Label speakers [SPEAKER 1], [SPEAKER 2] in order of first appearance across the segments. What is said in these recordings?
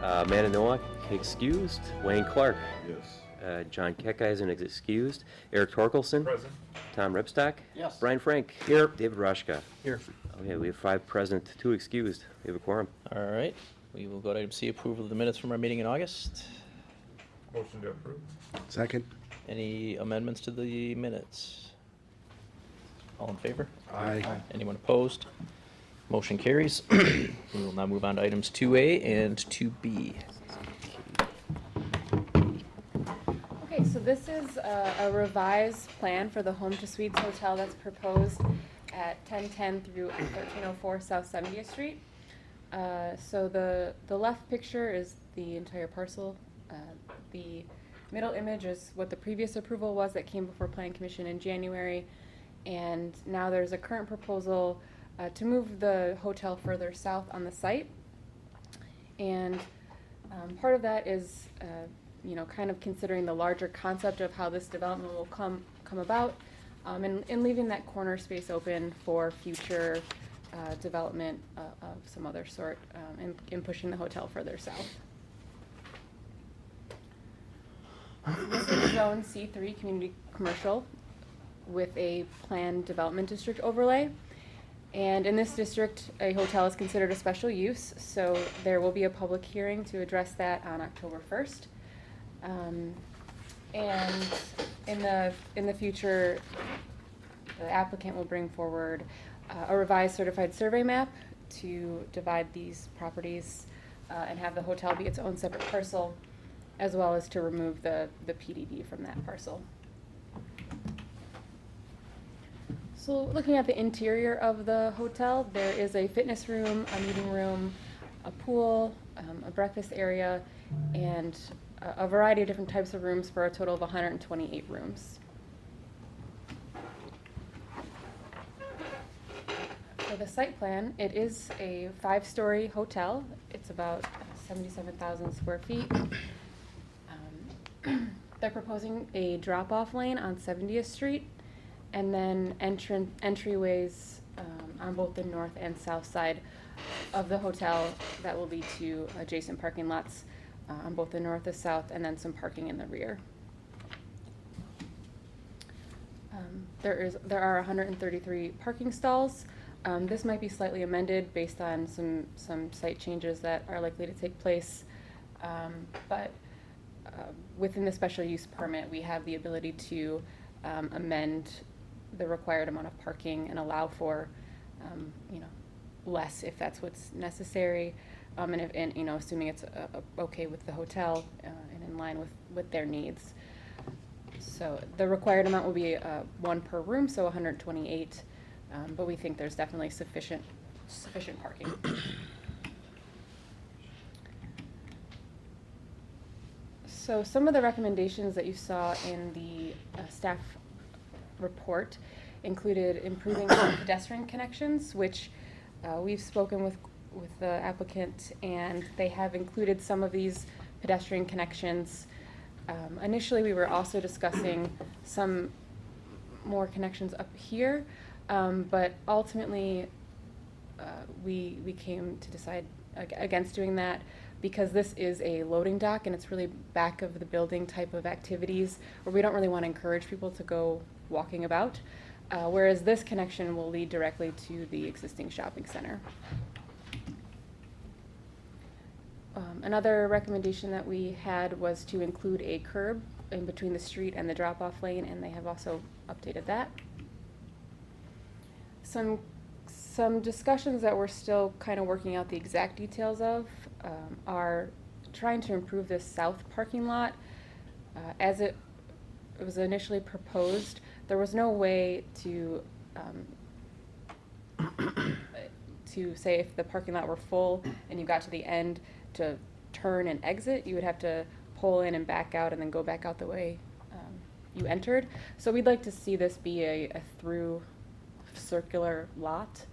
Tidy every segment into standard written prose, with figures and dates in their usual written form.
[SPEAKER 1] Amanda Nowak, excused. Wayne Clark.
[SPEAKER 2] Yes.
[SPEAKER 1] John Keckeisen is excused. Eric Torkelson.
[SPEAKER 2] Present.
[SPEAKER 1] Tom Ripstock.
[SPEAKER 3] Yes.
[SPEAKER 1] Brian Frank. Here. David Roshka.
[SPEAKER 3] Here.
[SPEAKER 1] Okay, we have 5 present, 2 excused. We have a quorum.
[SPEAKER 3] All right. We will go to item C, approval of the minutes from our meeting in August.
[SPEAKER 2] Motion to approve.
[SPEAKER 4] Second.
[SPEAKER 3] Any amendments to the minutes? All in favor?
[SPEAKER 4] Aye.
[SPEAKER 3] Anyone opposed? Motion carries. We will now move on to items 2A and 2B.
[SPEAKER 5] Okay, so this is a revised plan for the Home to Suites Hotel that's proposed at 1010 through 1304 South 70th Street. So the left picture is the entire parcel. The middle image is what the previous approval was that came before Planning Commission in January. And now there's a current proposal to move the hotel further south on the site. And part of that is, kind of considering the larger concept of how this development will come about, and leaving that corner space open for future development of some other sort, in pushing the hotel further south. This is Zone C3 Community Commercial with a planned development district overlay. And in this district, a hotel is considered a special use, so there will be a public hearing to address that on October 1st. And in the future, the applicant will bring forward a revised certified survey map to divide these properties and have the hotel be its own separate parcel, as well as to remove the PDD from that parcel. So looking at the interior of the hotel, there is a fitness room, a meeting room, a pool, a breakfast area, and a variety of different types of rooms for a total of 128 rooms. For the site plan, it is a 5-story hotel. It's about 77,000 square feet. They're proposing a drop-off lane on 70th Street, and then entryways on both the north and south side of the hotel that will lead to adjacent parking lots on both the north and south, and then some parking in the rear. There are 133 parking stalls. This might be slightly amended based on some site changes that are likely to take place, but within the special use permit, we have the ability to amend the required amount of parking and allow for, less if that's what's necessary, and assuming it's okay with the hotel and in line with their needs. So the required amount will be 1 per room, so 128, but we think there's definitely sufficient parking. So some of the recommendations that you saw in the staff report included improving pedestrian connections, which we've spoken with the applicant, and they have included some of these pedestrian connections. Initially, we were also discussing some more connections up here, but ultimately we came to decide against doing that, because this is a loading dock and it's really back of the building type of activities where we don't really want to encourage people to go walking about, whereas this connection will lead directly to the existing shopping center. Another recommendation that we had was to include a curb in between the street and the drop-off lane, and they have also updated that. Some discussions that we're still kind of working out the exact details of are trying to improve this south parking lot. As it was initially proposed, there was no way to say if the parking lot were full and you got to the end to turn and exit, you would have to pull in and back out and then go back out the way you entered. So we'd like to see this be a through circular lot.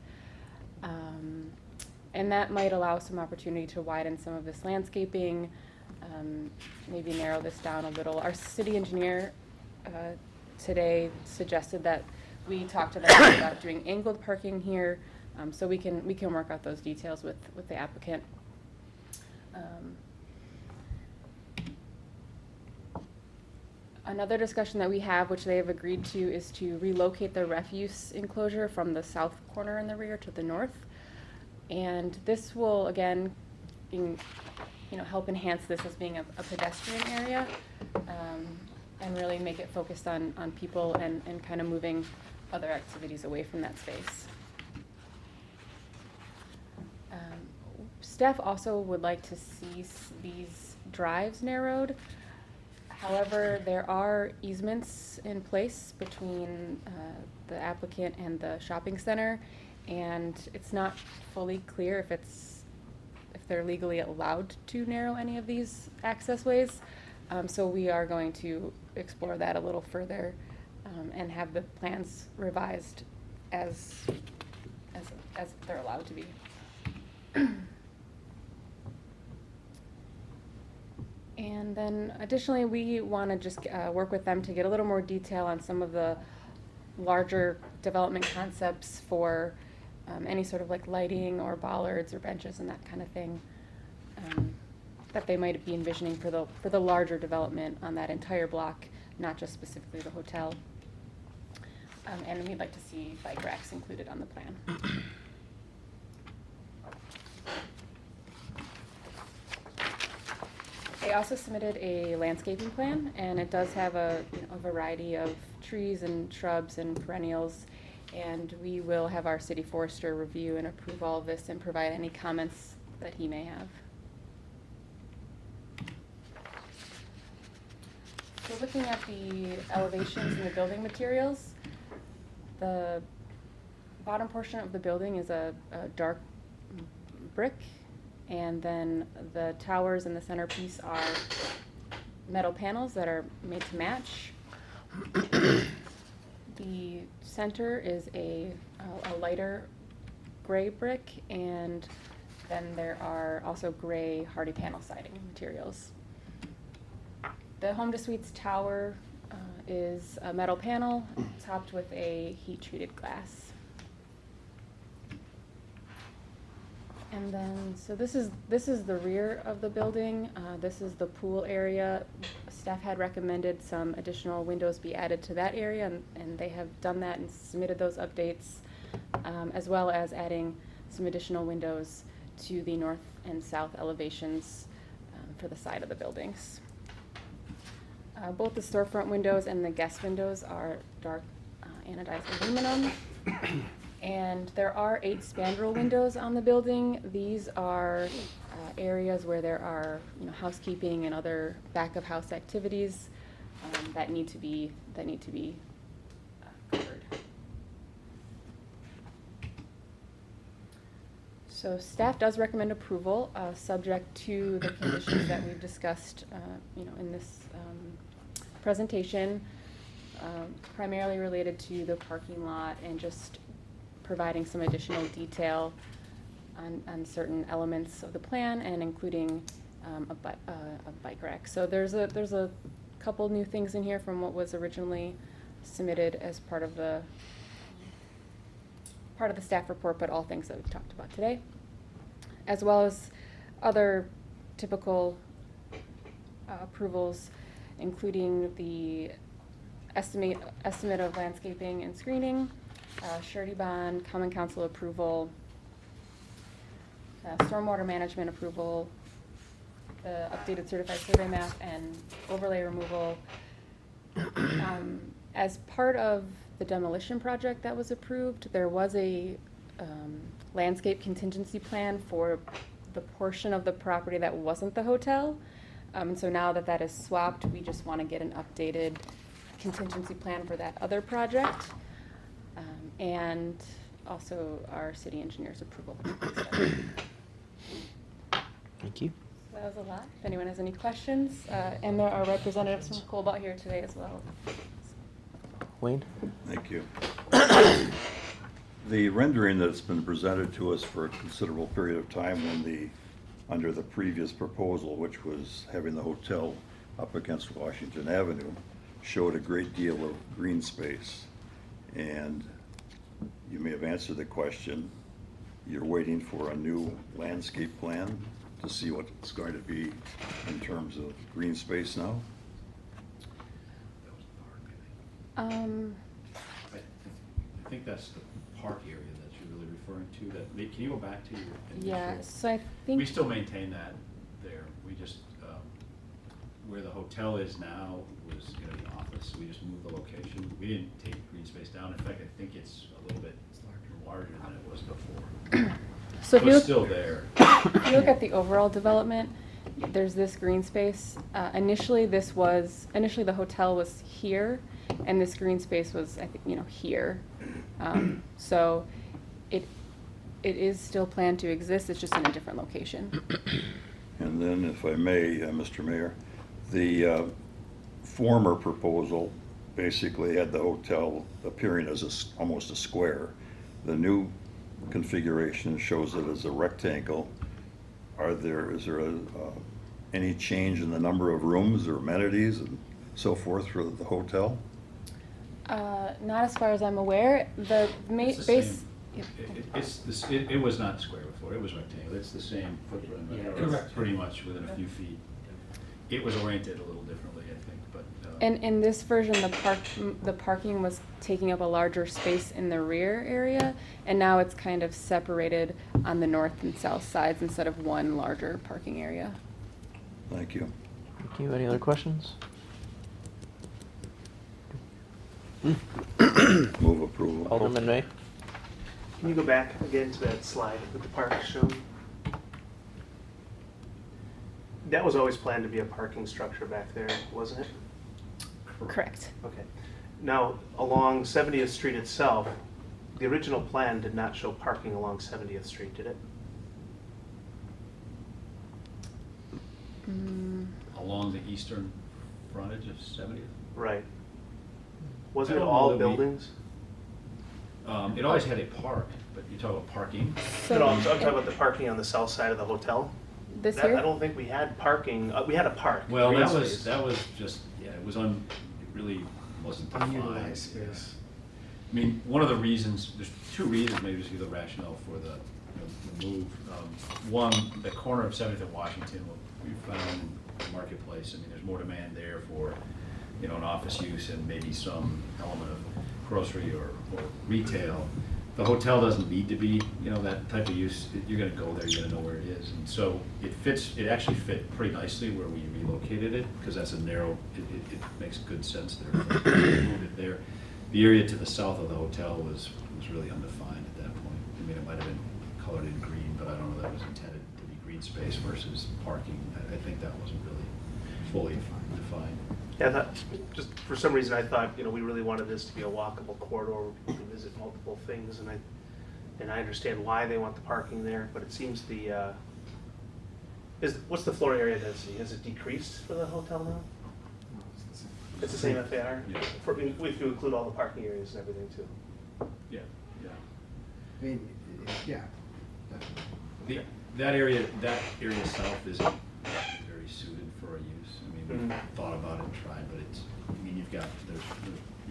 [SPEAKER 5] And that might allow some opportunity to widen some of this landscaping, maybe narrow this down a little. Our city engineer today suggested that we talk to them about doing angled parking here, so we can work out those details with the applicant. Another discussion that we have, which they have agreed to, is to relocate the refuse enclosure from the south corner in the rear to the north. And this will, again, help enhance this as being a pedestrian area, and really make it focused on people and kind of moving other activities away from that space. Staff also would like to see these drives narrowed. However, there are easements in place between the applicant and the shopping center, and it's not fully clear if they're legally allowed to narrow any of these access ways. So we are going to explore that a little further and have the plans revised as they're allowed to be. And then additionally, we want to just work with them to get a little more detail on some of the larger development concepts for any sort of like lighting or bollards or benches and that kind of thing that they might be envisioning for the larger development on that entire block, not just specifically the hotel. And we'd like to see bike racks included on the plan. They also submitted a landscaping plan, and it does have a variety of trees and shrubs and perennials, and we will have our city forester review and approve all of this and provide any comments that he may have. So looking at the elevations and the building materials, the bottom portion of the building is a dark brick, and then the towers and the centerpiece are metal panels that are made to match. The center is a lighter gray brick, and then there are also gray hardy panel siding materials. The Home to Suites tower is a metal panel topped with a heat-treated glass. And then, so this is the rear of the building. This is the pool area. Staff had recommended some additional windows be added to that area, and they have done that and submitted those updates, as well as adding some additional windows to the north and south elevations for the side of the buildings. Both the storefront windows and the guest windows are dark anodized aluminum. And there are 8 spandrel windows on the building. These are areas where there are housekeeping and other back of house activities that need to be covered. So staff does recommend approval, subject to the conditions that we've discussed in this presentation, primarily related to the parking lot and just providing some additional detail on certain elements of the plan, and including a bike rack. So there's a couple new things in here from what was originally submitted as part of the staff report, but all things that we've talked about today, as well as other typical approvals, including the estimate of landscaping and screening, surety bond, common council approval, stormwater management approval, the updated certified survey map, and overlay removal. As part of the demolition project that was approved, there was a landscape contingency plan for the portion of the property that wasn't the hotel. And so now that is swapped, we just want to get an updated contingency plan for that other project. And also our city engineer's approval.
[SPEAKER 3] Thank you.
[SPEAKER 5] So that was a lot. If anyone has any questions, and there are representatives from Cobalt here today as well.
[SPEAKER 3] Wayne?
[SPEAKER 4] Thank you. The rendering that's been presented to us for a considerable period of time under the previous proposal, which was having the hotel up against Washington Avenue, showed a great deal of green space. And you may have answered the question. You're waiting for a new landscape plan to see what it's going to be in terms of green space now?
[SPEAKER 6] I think that's the park area that you're really referring to, can you go back to your initial?
[SPEAKER 5] Yeah, so I think.
[SPEAKER 6] We still maintain that there, we just, where the hotel is now was gonna be office, so we just moved the location. We didn't take green space down, in fact, I think it's a little bit larger than it was before.
[SPEAKER 5] So if you
[SPEAKER 6] It's
[SPEAKER 5] look,
[SPEAKER 6] still there.
[SPEAKER 5] if you look at the overall development, there's this green space. Initially the hotel was here, and this green space was, I think, here. So it is still planned to exist, it's just in a different location.
[SPEAKER 4] And then, if I may, Mr. Mayor, the former proposal basically had the hotel appearing as almost a square. The new configuration shows it as a rectangle. Is there any change in the number of rooms or amenities and so forth for the hotel?
[SPEAKER 5] Not as far as I'm aware. The
[SPEAKER 6] It's the
[SPEAKER 5] base.
[SPEAKER 6] same. It was not square before, it was rectangular, it's the same footprint, but it's
[SPEAKER 2] Correct.
[SPEAKER 6] pretty much within a few feet. It was oriented a little differently, I think, but.
[SPEAKER 5] And in this version, the parking was taking up a larger space in the rear area, and now it's kind of separated on the north and south sides instead of one larger parking area.
[SPEAKER 4] Thank you.
[SPEAKER 3] Thank you. Any other questions?
[SPEAKER 4] Move approval.
[SPEAKER 3] Alderman May?
[SPEAKER 7] Can you go back again to that slide with the park shown? That was always planned to be a parking structure back there, wasn't it?
[SPEAKER 5] Correct.
[SPEAKER 7] Okay. Now, along 70th Street itself, the original plan did not show parking along 70th Street, did it?
[SPEAKER 6] Along the eastern frontage of 70th.
[SPEAKER 7] Right. Was
[SPEAKER 6] I
[SPEAKER 7] it
[SPEAKER 6] don't know
[SPEAKER 7] all
[SPEAKER 6] that we-
[SPEAKER 7] buildings?
[SPEAKER 6] It always had a park, but you talk about parking.
[SPEAKER 7] No, I'm talking about the parking on the south side of the hotel.
[SPEAKER 5] This
[SPEAKER 7] I
[SPEAKER 5] here?
[SPEAKER 7] don't think we had parking, we had a park.
[SPEAKER 6] Well,
[SPEAKER 7] green
[SPEAKER 6] that
[SPEAKER 7] space.
[SPEAKER 6] was just, yeah, it really wasn't defined.
[SPEAKER 2] Unutilized space.
[SPEAKER 6] I mean, one of the reasons, there's two reasons maybe to see the rationale for the move. One, the corner of 70th and Washington, what we found in the marketplace, I mean, there's more demand there for, an office use and maybe some element of grocery or retail. The hotel doesn't need to be, that type of use. You're gonna go there, you're gonna know where it is. And so it actually fit pretty nicely where we relocated it, because that's a narrow, it makes good sense there. Moved it there. The area to the south of the hotel was really undefined at that point. I mean, it might have been colored in green, but I don't know that was intended to be green space versus parking. I think that wasn't really fully defined.
[SPEAKER 7] Yeah, just for some reason I thought, we really wanted this to be a walkable corridor where people can visit multiple things, and I understand why they want the parking there, but it seems what's the floor area density? Has it decreased for the hotel now? It's the same FAR?
[SPEAKER 6] Yeah.
[SPEAKER 7] If you include all the parking areas and everything too.
[SPEAKER 6] Yeah, yeah.
[SPEAKER 2] I mean, yeah.
[SPEAKER 6] That area south isn't very suited for a use. I mean, we've thought about it and tried, but there's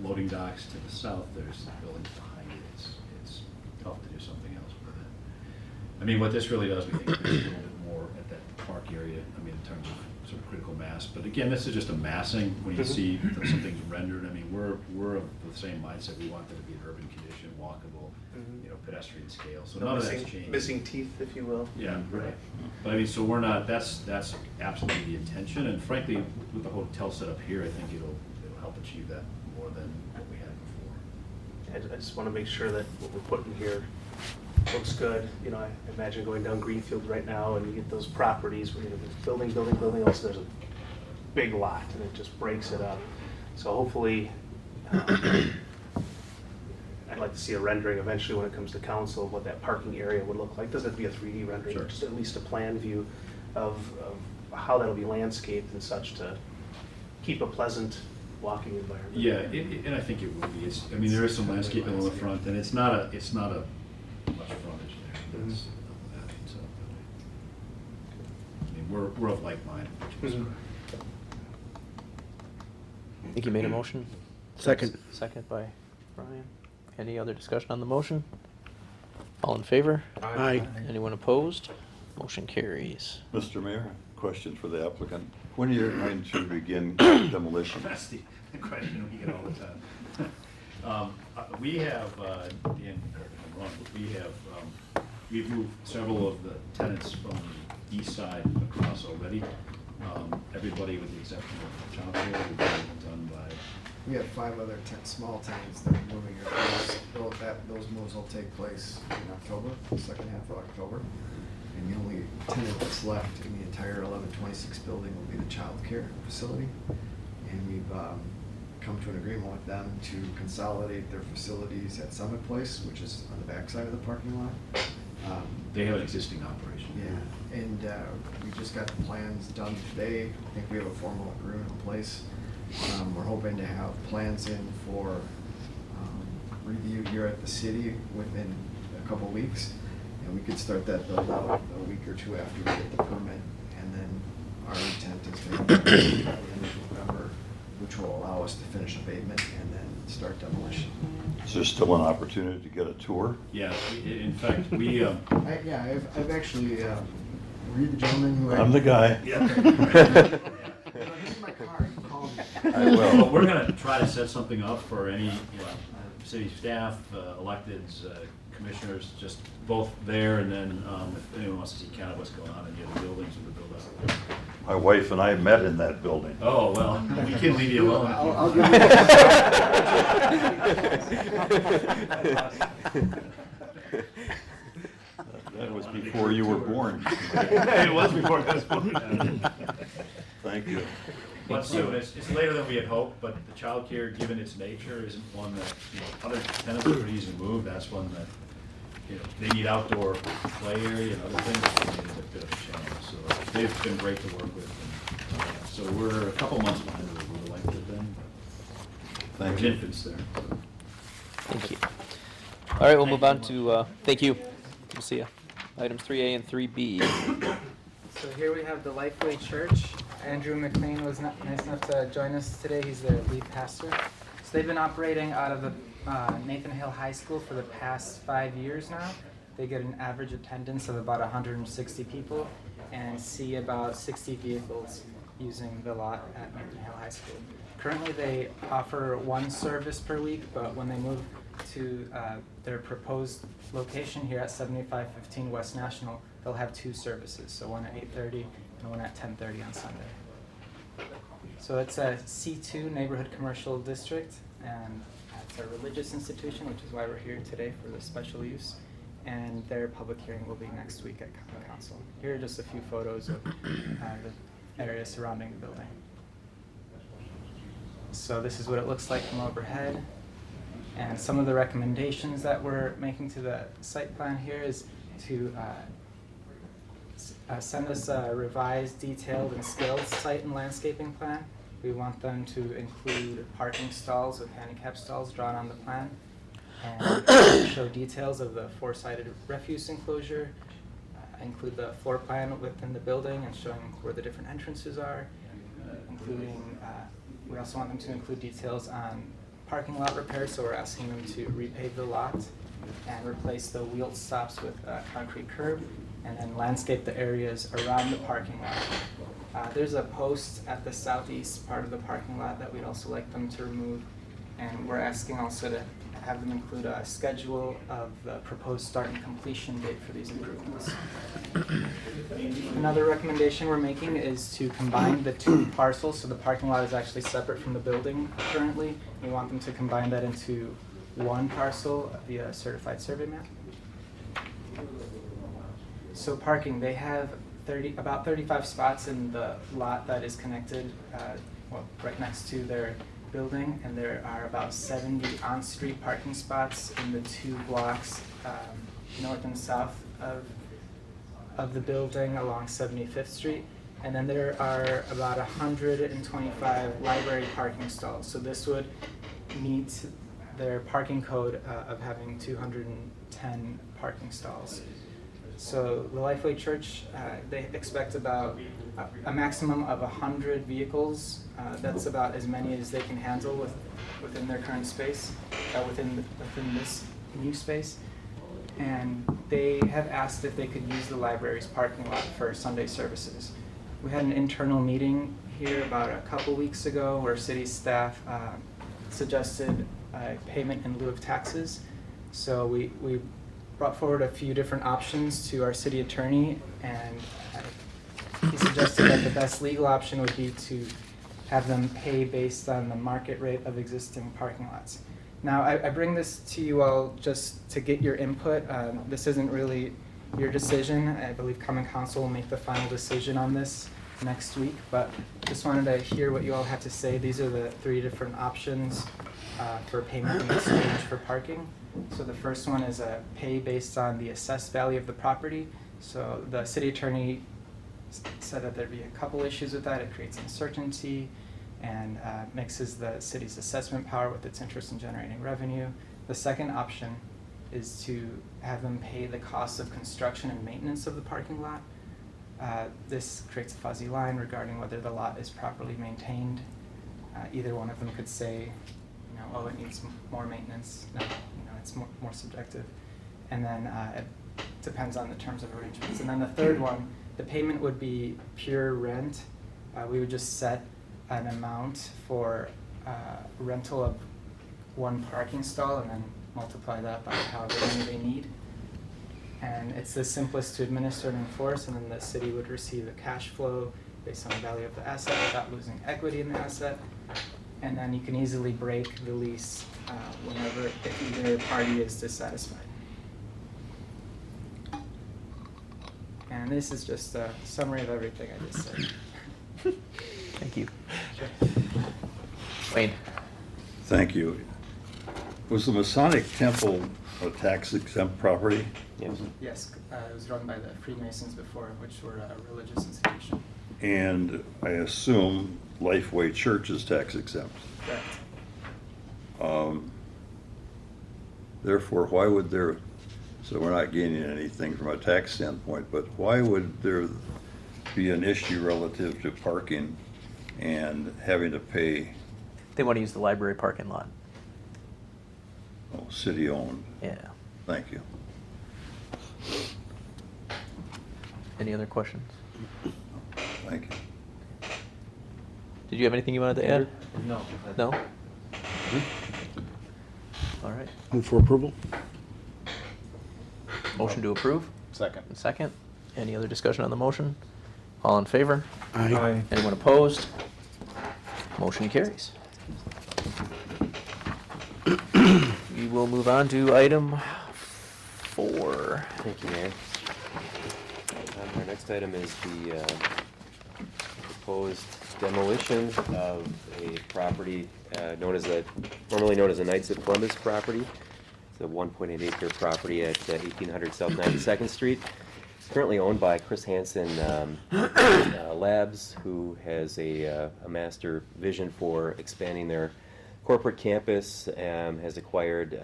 [SPEAKER 6] loading docks to the south, there's buildings behind it. It's tough to do something else with it. I mean, what this really does, we think, is a little bit more at that park area, I mean, in terms of sort of critical mass. But again, this is just a massing. When you see something's rendered, I mean, we're of the same mindset. We want there to be an urban condition, walkable, pedestrian scale. So none of that's changed.
[SPEAKER 7] Missing teeth, if you will.
[SPEAKER 6] Yeah, right. But I mean, so we're not, that's absolutely the intention, and frankly, with the hotel set up here, I think it'll help achieve that more than what we had before.
[SPEAKER 7] I just want to make sure that what we're putting here looks good. I imagine going down Greenfield right now and you get those properties where there's building, also there's a big lot and it just breaks it up. So hopefully, I'd like to see a rendering eventually when it comes to council of what that parking area would look like. Doesn't have to be a 3D rendering,
[SPEAKER 6] Sure.
[SPEAKER 7] just at least a plan view of how that'll be landscaped and such to keep a pleasant walking environment.
[SPEAKER 6] Yeah, and I think it will be. I mean, there is some landscaping on the front, and it's not a much frontage there. That's, so, I mean, we're of like mind. Which is
[SPEAKER 3] I think you made a motion.
[SPEAKER 2] Second.
[SPEAKER 3] Second by Brian. Any other discussion on the motion? All in favor?
[SPEAKER 2] Aye.
[SPEAKER 3] Anyone opposed? Motion carries.
[SPEAKER 4] Mr. Mayor, question for the applicant. When are you going to begin demolition?
[SPEAKER 6] That's the question we get all the time. We have, Dan, correct me if I'm wrong, but we've moved several of the tenants from the east side across already. Everybody with the exception of childcare, we've got it done by,
[SPEAKER 2] We have 5 other small tenants that are moving across. Those moves will take place in October, the second half of October. And the only tenant that's left in the entire 1126 building will be the child care facility. And we've come to an agreement with them to consolidate their facilities at Summit Place, which is on the backside of the parking lot.
[SPEAKER 6] they have an existing operation.
[SPEAKER 2] Yeah, and we just got the plans done today. I think we have a formal agreement in place. We're hoping to have plans in for review here at the city within a couple weeks. And we could start that build out a week or two after we get the permit. And then our intent is to have that by the end of November, which will allow us to finish abatement and then start demolition.
[SPEAKER 4] Is there still an opportunity to get a tour?
[SPEAKER 6] Yeah, in fact, we,
[SPEAKER 2] I've actually, were you the gentleman who?
[SPEAKER 4] I'm the guy.
[SPEAKER 6] yeah.
[SPEAKER 2] This is my card, you call me.
[SPEAKER 4] I will.
[SPEAKER 6] Well, we're gonna try to set something up for any, city staff, electeds, commissioners, just both there, and then, if anyone wants to see kind of what's going on in the other buildings of the build out.
[SPEAKER 4] My wife and I met in that building.
[SPEAKER 6] Oh, well, we can leave you alone.
[SPEAKER 2] I'll give
[SPEAKER 4] That was before you were born.
[SPEAKER 6] It was before I was born.
[SPEAKER 4] Thank you.
[SPEAKER 6] But soon, it's later than we had hoped, but the childcare, given its nature, isn't one that, other tenants are pretty easy to move. That's one that, they need outdoor play area and other things, so it is a bit of a challenge. So they've been great to work with. And, so we're a couple months behind where we would like to have been.
[SPEAKER 4] Thank
[SPEAKER 6] There's
[SPEAKER 4] you.
[SPEAKER 6] infants there. So.
[SPEAKER 3] Thank you. All right, we'll move on to, thank you. We'll see you. Items 3A and 3B.
[SPEAKER 8] So here we have the Lifeway Church. Andrew McLean was nice enough to join us today. He's their lead pastor. So they've been operating out of the Nathan Hale High School for the past 5 years now. They get an average attendance of about 160 people and see about 60 vehicles using the lot at Nathan Hale High School. Currently they offer 1 service per week, but when they move to their proposed location here at 7515 West National, they'll have 2 services, so one at 8:30 and one at 10:30 on Sunday. So it's a C2 neighborhood commercial district, and it's a religious institution, which is why we're here today for the special use. And their public hearing will be next week at Common Council. Here are just a few photos of the area surrounding the building. So this is what it looks like from overhead. And some of the recommendations that we're making to the site plan here is to send us a revised, detailed, and scaled site and landscaping plan. We want them to include parking stalls with handicap stalls drawn on the plan, and show details of the 4-sided refuse enclosure, include the floor plan within the building and showing where the different entrances are, including, we also want them to include details on parking lot repairs, so we're asking them to repave the lot and replace the wheeled stops with a concrete curb, and then landscape the areas around the parking lot. There's a post at the southeast part of the parking lot that we'd also like them to remove, and we're asking also to have them include a schedule of the proposed start and completion date for these improvements. Another recommendation we're making is to combine the 2 parcels, so the parking lot is actually separate from the building currently. We want them to combine that into 1 parcel via certified survey map. So parking, they have about 35 spots in the lot that is connected, right next to their building, and there are about 70 on-street parking spots in the 2 blocks north and south of the building along 75th Street. And then there are about 125 library parking stalls. So this would meet their parking code of having 210 parking stalls. So the Lifeway Church, they expect about a maximum of 100 vehicles. That's about as many as they can handle within their current space, within this new space. And they have asked if they could use the library's parking lot for Sunday services. We had an internal meeting here about a couple weeks ago where city staff suggested payment in lieu of taxes. So we brought forward a few different options to our city attorney, and he suggested that the best legal option would be to have them pay based on the market rate of existing parking lots. Now, I bring this to you all just to get your input. This isn't really your decision. I believe Common Council will make the final decision on this next week, but just wanted to hear what you all have to say. These are the 3 different options for payment in exchange for parking. So the first one is a pay based on the assessed value of the property. So the city attorney said that there'd be a couple issues with that. It creates uncertainty and mixes the city's assessment power with its interest in generating revenue. The second option is to have them pay the cost of construction and maintenance of the parking lot. This creates a fuzzy line regarding whether the lot is properly maintained. Either one of them could say, oh, it needs more maintenance. No, it's more subjective. And then it depends on the terms of arrangements. And then the third one, the payment would be pure rent. We would just set an amount for rental of 1 parking stall and then multiply that by however many they need. And it's the simplest to administer and enforce, and then the city would receive a cash flow based on the value of the asset without losing equity in the asset. And then you can easily break the lease whenever if either party is dissatisfied. And this is just a summary of everything I just said.
[SPEAKER 3] Thank you.
[SPEAKER 8] Sure.
[SPEAKER 3] Wayne?
[SPEAKER 4] Thank you. Was the Masonic Temple a tax-exempt property?
[SPEAKER 1] Yes.
[SPEAKER 8] Yes, it was run by the Freemasons before, which were a religious institution.
[SPEAKER 4] And I assume Lifeway Church is tax-exempt.
[SPEAKER 8] Correct.
[SPEAKER 4] Therefore, why would there, so we're not gaining anything from a tax standpoint, but why would there be an issue relative to parking and having to pay,
[SPEAKER 3] They want to use the library parking lot.
[SPEAKER 4] city-owned?
[SPEAKER 3] Yeah.
[SPEAKER 4] Thank you.
[SPEAKER 3] Any other questions?
[SPEAKER 4] Thank you.
[SPEAKER 3] Did you have anything you wanted to add?
[SPEAKER 6] No.
[SPEAKER 3] No? All right.
[SPEAKER 9] Move for approval?
[SPEAKER 3] Motion to approve?
[SPEAKER 6] Second.
[SPEAKER 3] Second. Any other discussion on the motion? All in favor?
[SPEAKER 9] Aye.
[SPEAKER 3] Anyone opposed? Motion carries. We will move on to item 4.
[SPEAKER 1] Thank you, Mayor. Our next item is the proposed demolition of a property formerly known as the Knights of Columbus property. It's a 1.8 acre property at 1800 South 92nd Street. It's currently owned by Chris Hansen Labs, who has a master vision for expanding their corporate campus, has acquired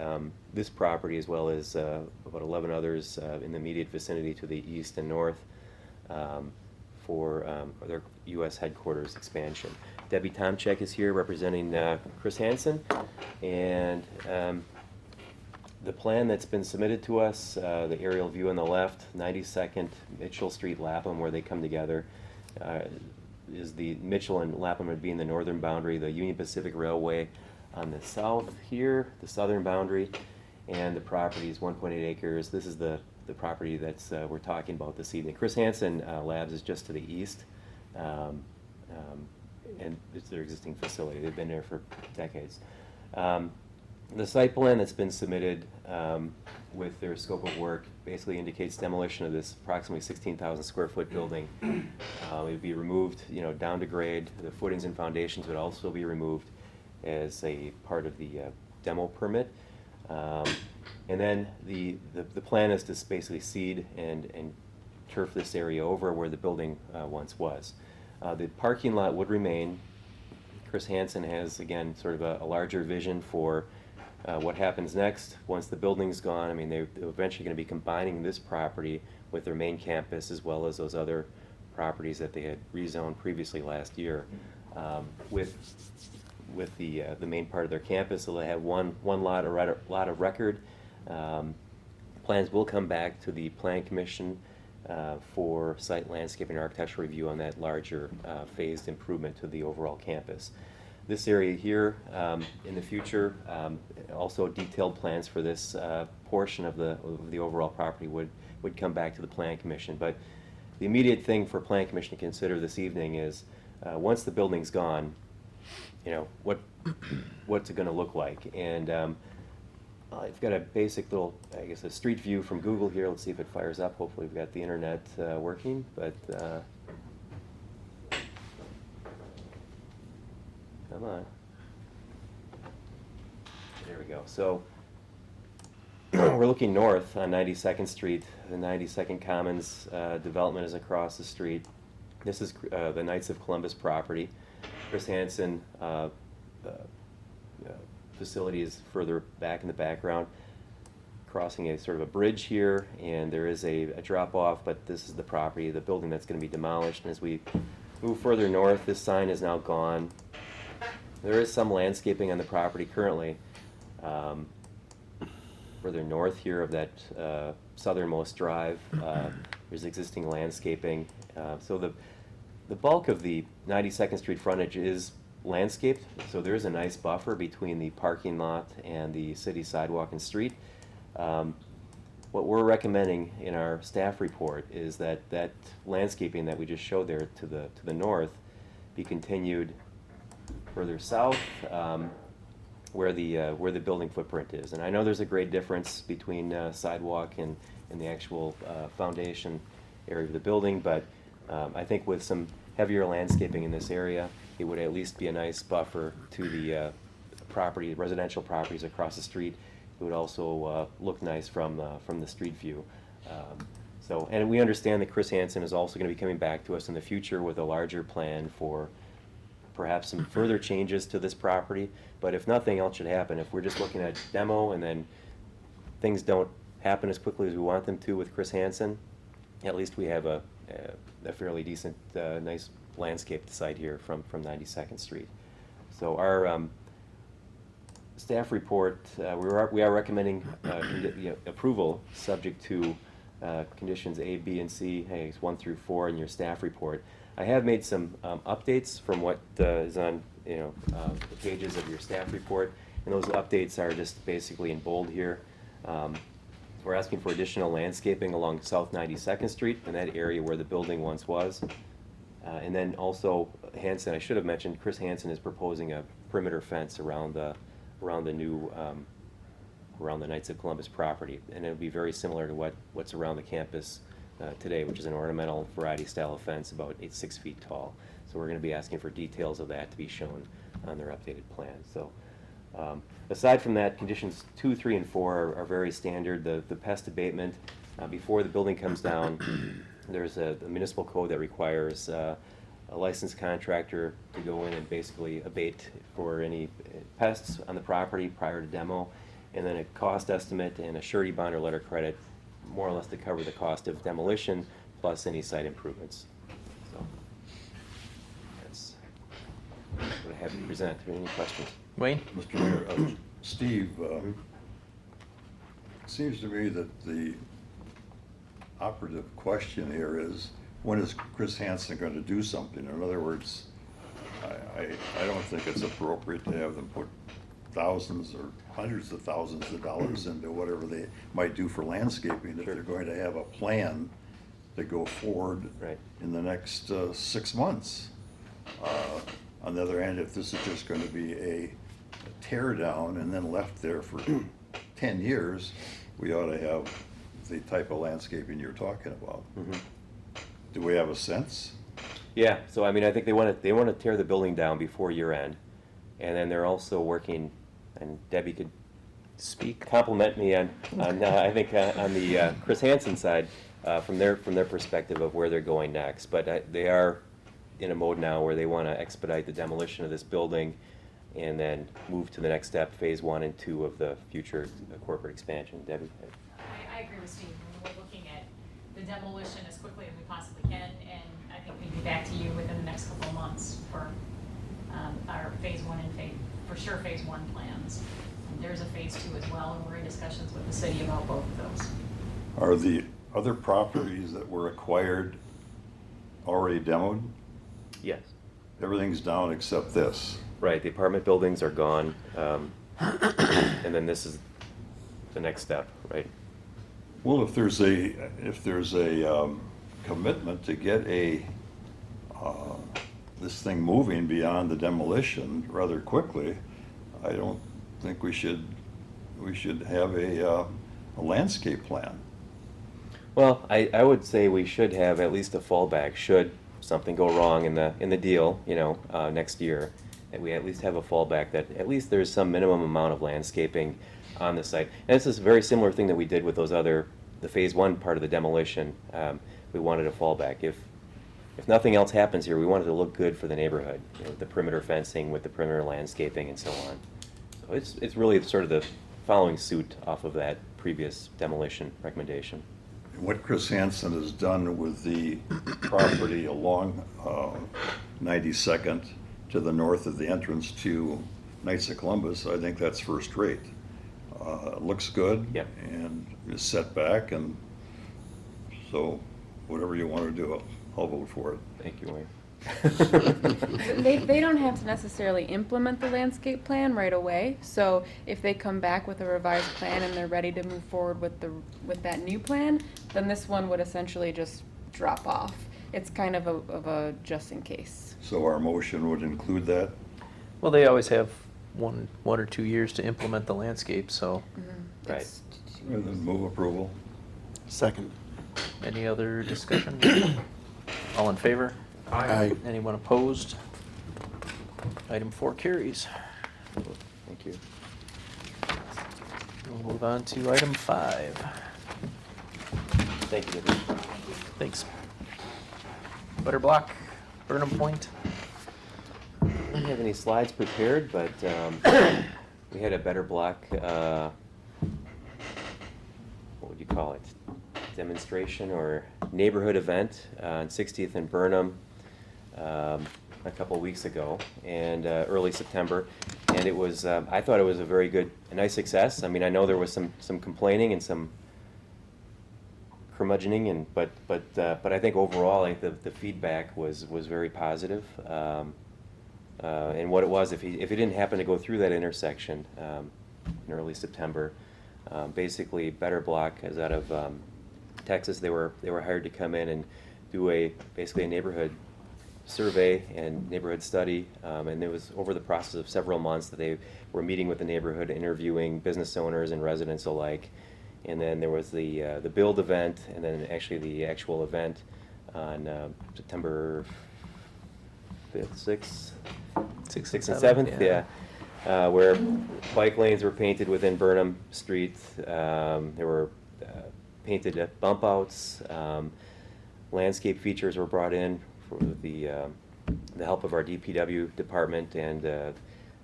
[SPEAKER 1] this property as well as about 11 others in the immediate vicinity to the east and north for their U.S. headquarters expansion. Debbie Tomczyk is here representing Chris Hansen, and the plan that's been submitted to us, the aerial view on the left, 92nd Mitchell Street, Lapham, where they come together, is the Mitchell and Lapham would be in the northern boundary, the Union Pacific Railway on the south here, the southern boundary, and the property is 1.8 acres. This is the property that's we're talking about this evening. Chris Hansen Labs is just to the east, and it's their existing facility. They've been there for decades. The site plan that's been submitted with their scope of work basically indicates demolition of this approximately 16,000 square foot building. It would be removed, down to grade. The footings and foundations would also be removed as a part of the demo permit. And then the plan is to basically seed and turf this area over where the building once was. The parking lot would remain. Chris Hansen has, again, sort of a larger vision for what happens next once the building's gone. I mean, they're eventually going to be combining this property with their main campus as well as those other properties that they had rezoned previously last year. With the main part of their campus, so they have one lot of record. Plans will come back to the Plan Commission for site landscaping and architectural review on that larger phased improvement to the overall campus. This area here, in the future, also detailed plans for this portion of the overall property would come back to the Plan Commission. But the immediate thing for Plan Commission to consider this evening is, once the building's gone, you know, what's it going to look like? And I've got a basic little, I guess, a street view from Google here. Let's see if it fires up. Hopefully we've got the internet working, but come on. There we go. So we're looking north on 92nd Street. The 92nd Commons development is across the street. This is the Knights of Columbus property. Chris Hansen facility is further back in the background, crossing a sort of a bridge here, and there is a drop-off, but this is the property, the building that's going to be demolished. And as we move further north, this sign is now gone. There is some landscaping on the property currently. Further north here of that southernmost drive, there's existing landscaping. So the bulk of the 92nd Street frontage is landscaped, so there is a nice buffer between the parking lot and the city sidewalk and street. What we're recommending in our staff report is that that landscaping that we just showed there to the north be continued further south, where the building footprint is. And I know there's a great difference between sidewalk and the actual foundation area of the building, but I think with some heavier landscaping in this area, it would at least be a nice buffer to the residential properties across the street. It would also look nice from the street view. And we understand that Chris Hansen is also going to be coming back to us in the future with a larger plan for perhaps some further changes to this property. But if nothing else should happen, if we're just looking at demo and then things don't happen as quickly as we want them to with Chris Hansen, at least we have a fairly decent, nice landscaped site here from 92nd Street. So our staff report, we are recommending approval subject to conditions A, B, and C, 1 through 4 in your staff report. I have made some updates from what is on the pages of your staff report, and those updates are just basically in bold here. We're asking for additional landscaping along South 92nd Street in that area where the building once was. And then also Hansen, I should have mentioned, Chris Hansen is proposing a perimeter fence around the new around the Knights of Columbus property, and it'll be very similar to what's around the campus today, which is an ornamental variety style of fence about 6 feet tall. So we're going to be asking for details of that to be shown on their updated plan. So aside from that, conditions 2, 3, and 4 are very standard. The pest abatement, before the building comes down, there's a municipal code that requires a licensed contractor to go in and basically abate for any pests on the property prior to demo, and then a cost estimate and a surety bond or letter of credit, more or less to cover the cost of demolition plus any site improvements. So that's what I have to present. Are there any questions?
[SPEAKER 3] Wayne?
[SPEAKER 4] Mr. Mayor, Steve, it seems to me that the operative question here is, when is Chris Hansen going to do something? In other words, I don't think it's appropriate to have them put thousands or hundreds of thousands of dollars into whatever they might do for landscaping if they're going to have a plan to go forward in the next 6 months. On the other hand, if this is just going to be a tear down and then left there for 10 years, we ought to have the type of landscaping you're talking about.
[SPEAKER 1] Mm-hmm.
[SPEAKER 4] Do we have a sense?
[SPEAKER 1] Yeah, so I mean, I think they want to tear the building down before year end, and then they're also working, and Debbie could compliment me on I think on the Chris Hansen side from their perspective of where they're going next. But they are in a mode now where they want to expedite the demolition of this building and then move to the next step, phase 1 and 2 of the future corporate expansion. Debbie?
[SPEAKER 9] I agree with Steve. I mean, we're looking at the demolition as quickly as we possibly can, and I think we'd be back to you within the next couple of months for our phase 1 and phase 1 plans. And there's a phase 2 as well, and we're in discussions with the city about both of those.
[SPEAKER 4] Are the other properties that were acquired already demoed?
[SPEAKER 1] Yes.
[SPEAKER 4] Everything's down except this.
[SPEAKER 1] Right, the apartment buildings are gone, and then this is the next step, right?
[SPEAKER 4] Well, if there's a commitment to get this thing moving beyond the demolition rather quickly, I don't think we should have a landscape plan.
[SPEAKER 1] Well, I would say we should have at least a fallback, should something go wrong in the deal, next year, that we at least have a fallback, that at least there's some minimum amount of landscaping on the site. And this is a very similar thing that we did with the phase one part of the demolition. We wanted a fallback. If nothing else happens here, we wanted to look good for the neighborhood, with the perimeter fencing, with the perimeter landscaping and so on. So it's really sort of the following suit off of that previous demolition recommendation.
[SPEAKER 4] What Chris Hansen has done with the property along 92nd to the north of the entrance to Knights of Columbus, I think that's first rate. It looks good.
[SPEAKER 1] Yep.
[SPEAKER 4] And is set back, and so whatever you want to do, I'll vote for it.
[SPEAKER 1] Thank you, Wayne.
[SPEAKER 5] They don't have to necessarily implement the landscape plan right away, so if they come back with a revised plan and they're ready to move forward with that new plan, then this one would essentially just drop off. It's kind of a just in case.
[SPEAKER 4] So our motion would include that?
[SPEAKER 3] Well, they always have one or 2 years to implement the landscape, so.
[SPEAKER 1] Right.
[SPEAKER 5] It's-
[SPEAKER 4] And then move approval?
[SPEAKER 10] Second.
[SPEAKER 3] Any other discussion? All in favor?
[SPEAKER 10] Aye.
[SPEAKER 3] Anyone opposed? Item 4 carries.
[SPEAKER 1] Thank you.
[SPEAKER 3] We'll move on to item 5.
[SPEAKER 1] Thank you, Debbie.
[SPEAKER 3] Thanks. Butter Block, Burnham Point.
[SPEAKER 1] I don't have any slides prepared, but we had a Better Block, what would you call it? Demonstration or neighborhood event on 60th and Burnham a couple weeks ago, and early September. And it was, I thought it was a nice success. I mean, I know there was some complaining and some curmudgeoning, but I think overall, I think the feedback was very positive. And what it was, if he didn't happen to go through that intersection in early September, basically Better Block is out of Texas. They were hired to come in and do basically a neighborhood survey and neighborhood study, and it was over the process of several months that they were meeting with the neighborhood, interviewing business owners and residents alike. And then there was the build event, and then actually the actual event on September 5th, 6th, 6th and 7th, yeah. Where bike lanes were painted within Burnham Street. There were painted bump outs. Landscape features were brought in for the help of our DPW department and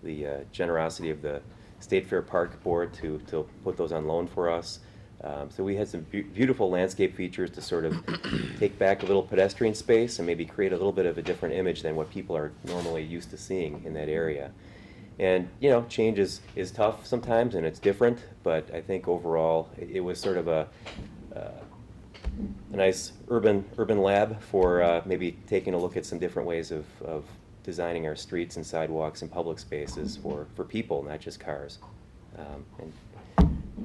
[SPEAKER 1] the generosity of the State Fair Park Board to put those on loan for us. So we had some beautiful landscape features to sort of take back a little pedestrian space and maybe create a little bit of a different image than what people are normally used to seeing in that area. And, change is tough sometimes, and it's different, but I think overall it was sort of a nice urban lab for maybe taking a look at some different ways of designing our streets and sidewalks and public spaces for people, not just cars. And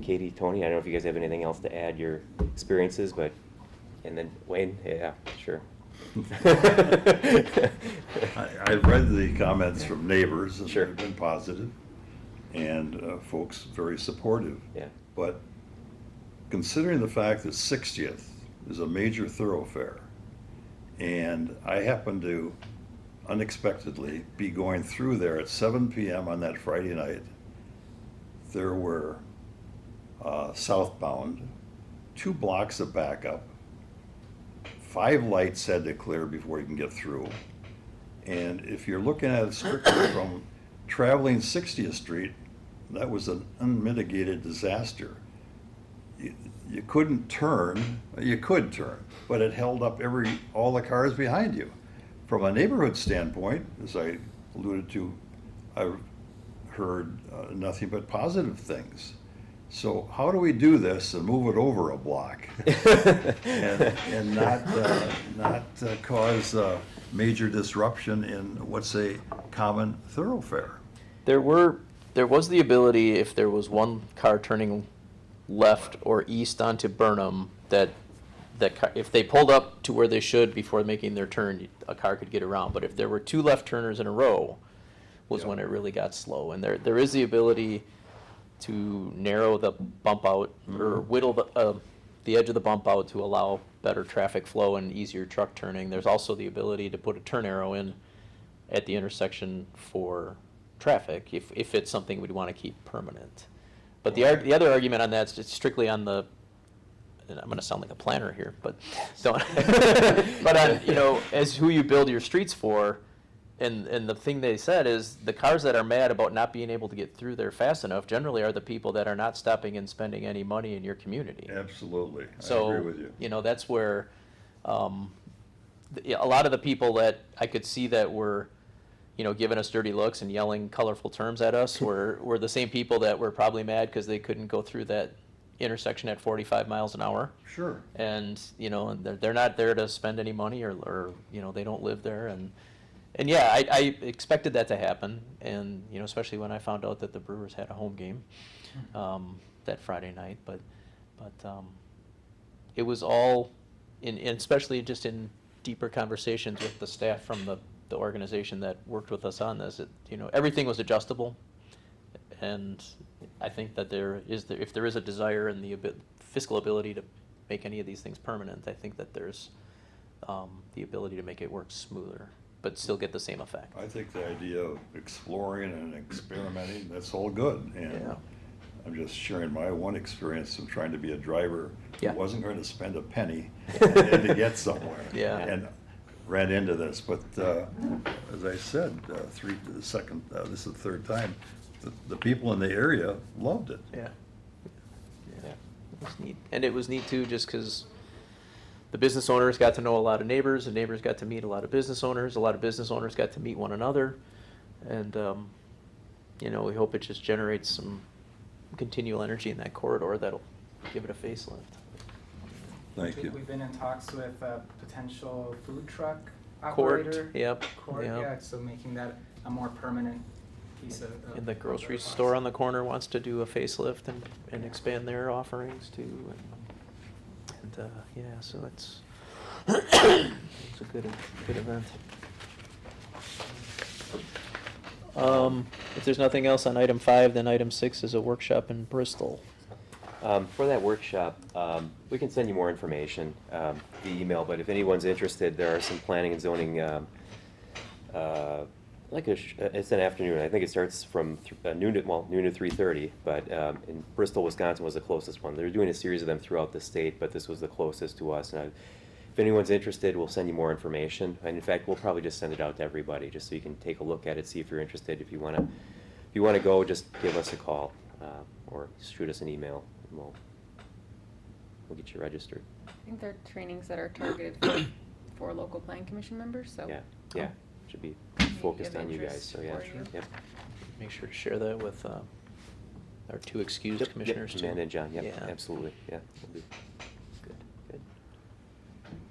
[SPEAKER 1] Katie, Tony, I don't know if you guys have anything else to add your experiences, and then Wayne, yeah, sure.
[SPEAKER 4] I've read the comments from neighbors, and
[SPEAKER 1] Sure.
[SPEAKER 4] they've been positive, and folks very supportive.
[SPEAKER 1] Yeah.
[SPEAKER 4] But considering the fact that 60th is a major thoroughfare, and I happen to unexpectedly be going through there at 7 p.m. on that Friday night, there were southbound, 2 blocks of backup, 5 lights had to clear before you can get through. And if you're looking at it strictly from traveling 60th Street, that was an unmitigated disaster. You couldn't turn, you could turn, but it held up all the cars behind you. From a neighborhood standpoint, as I alluded to, I've heard nothing but positive things. So how do we do this and move it over a block? And not cause major disruption in what's a common thoroughfare?
[SPEAKER 3] There was the ability, if there was one car turning left or east onto Burnham, that if they pulled up to where they should before making their turn, a car could get around. But if there were two left turners in a row, was when it really got slow. And there is the ability to narrow the bump out or whittle the edge of the bump out to allow better traffic flow and easier truck turning. There's also the ability to put a turn arrow in at the intersection for traffic if it's something we'd want to keep permanent. But the other argument on that is just strictly on the, and I'm going to sound like a planner here, but don't. But on, as who you build your streets for, and the thing they said is the cars that are mad about not being able to get through there fast enough generally are the people that are not stopping and spending any money in your community.
[SPEAKER 4] Absolutely,
[SPEAKER 3] So,
[SPEAKER 4] I agree with you.
[SPEAKER 3] That's where a lot of the people that I could see that were, giving us dirty looks and yelling colorful terms at us were the same people that were probably mad because they couldn't go through that intersection at 45 miles an hour.
[SPEAKER 4] Sure.
[SPEAKER 3] And, they're not there to spend any money or they don't live there. And yeah, I expected that to happen. And, especially when I found out that the Brewers had a home game that Friday night. But it was all, and especially just in deeper conversations with the staff from the organization that worked with us on this, everything was adjustable. And I think that if there is a desire and the fiscal ability to make any of these things permanent, I think that there's the ability to make it work smoother, but still get the same effect.
[SPEAKER 4] I think the idea of exploring and experimenting, that's all good. And
[SPEAKER 3] Yeah.
[SPEAKER 4] I'm just sharing my one experience of trying to be a driver who
[SPEAKER 3] Yeah.
[SPEAKER 4] wasn't going to spend a penny and to get somewhere.
[SPEAKER 3] Yeah.
[SPEAKER 4] And ran into this, but as I said, this is the third time, the people in the area loved it.
[SPEAKER 3] Yeah. It was neat. And it was neat too, just because the business owners got to know a lot of neighbors, and neighbors got to meet a lot of business owners got to meet one another. And, we hope it just generates some continual energy in that corridor that'll give it a facelift.
[SPEAKER 4] Thank you.
[SPEAKER 8] We've been in talks with a potential food truck
[SPEAKER 3] Court,
[SPEAKER 8] operator.
[SPEAKER 3] yep,
[SPEAKER 8] Court,
[SPEAKER 3] yep.
[SPEAKER 8] yeah, so making that a more permanent piece of.
[SPEAKER 3] And the grocery store on the corner wants to do a facelift and expand their offerings too. And so it's a good event. If there's nothing else on item 5, then item 6 is a workshop in Bristol.
[SPEAKER 1] For that workshop, we can send you more information via email, but if anyone's interested, there are some planning and zoning, it's an afternoon. I think it starts from noon to 3:30, but in Bristol, Wisconsin was the closest one. They're doing a series of them throughout the state, but this was the closest to us. And if anyone's interested, we'll send you more information. And in fact, we'll probably just send it out to everybody, just so you can take a look at it, see if you're interested. If you want to go, just give us a call or shoot us an email. We'll get you registered.
[SPEAKER 5] I think they're trainings that are targeted for local planning commission members, so.
[SPEAKER 1] Yeah, should be focused on you guys, so yeah.
[SPEAKER 5] for you.
[SPEAKER 1] Yep.
[SPEAKER 3] Make sure to share that with our 2 excused commissioners too.
[SPEAKER 1] Amanda and John, yep,
[SPEAKER 3] Yeah.
[SPEAKER 1] absolutely, yeah. We'll do.
[SPEAKER 3] Good.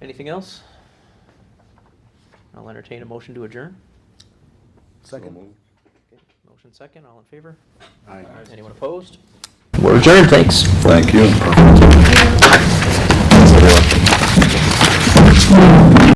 [SPEAKER 3] Anything else? I'll entertain a motion to adjourn.
[SPEAKER 4] Second. So moved.
[SPEAKER 3] Okay. Motion second, all in favor?
[SPEAKER 10] Aye.
[SPEAKER 3] Anyone opposed? We're adjourned, thanks.
[SPEAKER 4] Thank you.